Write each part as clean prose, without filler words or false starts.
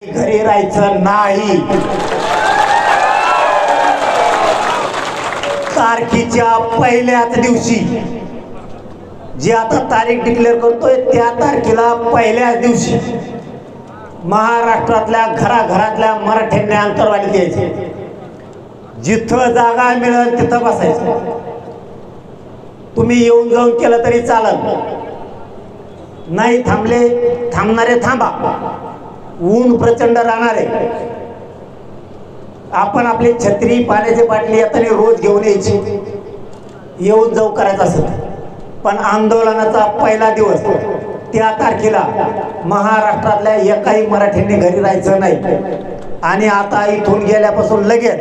घरी राहायचं नाही। तारखेच्या पहिल्याच दिवशी जी आता तारीख डिक्लेअर करतोय त्या तारखेला पहिल्याच दिवशी महाराष्ट्रातल्या घराघरातल्या मराठ्यांनी अंतरवाली द्यायचे। जिथं जागा मिळेल तिथं बसायचं। तुम्ही येऊन जाऊन केलं तरी चालत नाही। थांबणारे थांबा। ऊन प्रचंड राहणार आहे। आपण आपली छत्री पाण्याची बाटली येताना रोज घेऊन यायची, येऊन जाऊ करायचं असत। पण आंदोलनाचा पहिला दिवस त्या तारखेला महाराष्ट्रातल्या एकाही मराठ्यांनी घरी राहायचं नाही। आणि आता इथून गेल्यापासून लगेच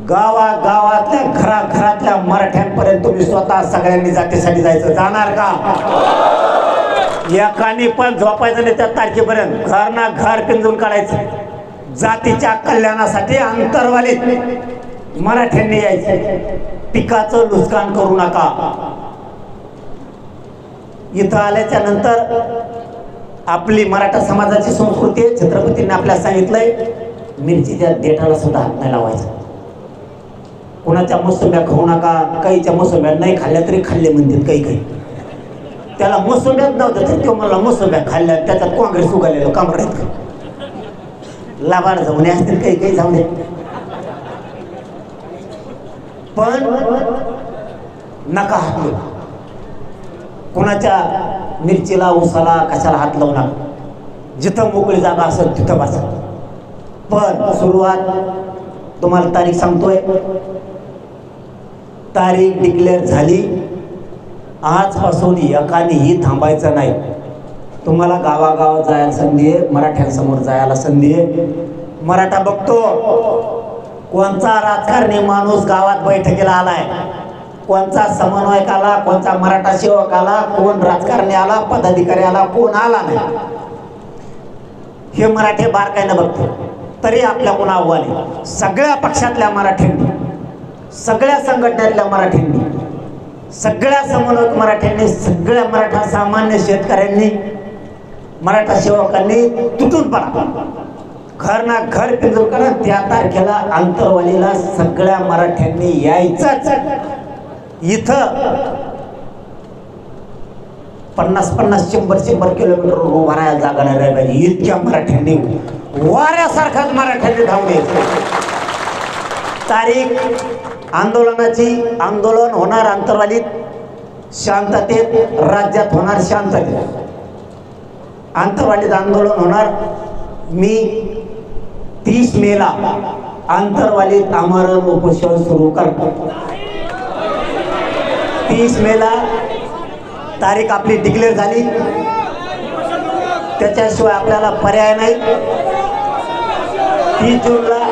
गावागावातल्या घराघरातल्या मराठ्यांपर्यंत तुम्ही स्वतः सगळ्यांनी जातीसाठी जायचं। जाणार का? एकाने पण झोपायचं नाही त्या तारखेपर्यंत। घर ना घर पिंजून काढायचं। जातीच्या कल्याणासाठी अंतरवालीत मराठ्यांनी यायचं। पिकाचं नुकसान करू नका। इथं आल्याच्या नंतर आपली मराठा समाजाची संस्कृती आहे। छत्रपतींनी आपल्याला सांगितलंय मिरचीच्या देठाला सुद्धा हात नाही लावायचा। कोणाच्या मोसंब्या खाऊ नका। काहीच्या मोसंब्या नाही खाल्ल्या तरी खाल्ले म्हणतात काही। त्याला मोसंब्यात नव्हतं तर तो मला मोसंब्या खाल्ल्या, त्याच्यात काँग्रेस उगालेलं कामरात लाभार जाऊन असतील काही जाऊ दे। पण नका हात लावू। कोणाच्या मिरचीला उसाला कशाला हात लावू नका। जिथं मोकळी जागा असेल तिथं बसा। पण सुरुवात तुम्हाला तारीख सांगतोय। तारीख डिक्लेअर झाली। आजपासून एकानेही थांबायचं नाही। तुम्हाला गावागावात जायला संधी आहे, मराठ्यांसमोर जायला संधी आहे। मराठा बघतो कोणचा राजकारणी माणूस गावात बैठकीला आलाय, कोणचा समन्वयक आला, कोणचा मराठा सेवक आला, कोण राजकारणी आला, पदाधिकारी आला, कोण आला नाही, हे मराठे बारकाईनं बघतो। तरी आपल्याकडून आव्हान आहे सगळ्या पक्षातल्या मराठ्यांनी, सगळ्या संघटनेतल्या मराठ्यांनी, सगळ्या समन्वयक मराठ्यांनी, सगळ्या मराठा सामान्य शेतकऱ्यांनी, मराठा सेवकांनी तुटून पडा। घर ना घर पिंजून करा। त्या तारखेला अंतरवालीला सगळ्या मराठ्यांनी यायचंच। इथं 50-50, 100-100 किलोमीटर उभा राहायला जागा नाही पाहिजे। इतक्या मराठ्यांनी वाऱ्यासारखाच मराठ्यांनी धावून यायचं। तारीख आंदोलनाची, आंदोलन होणार अंतरवालीत, शांततेत, राज्यात होणार शांततेत। अंतरवालीत आंदोलन होणार। मी 30 मेला अंतरवालीत आमरण उपोषण सुरू करतो। 30 मेला तारीख आपली डिक्लेअर झाली। त्याच्याशिवाय आपल्याला पर्याय नाही। 30 जूनला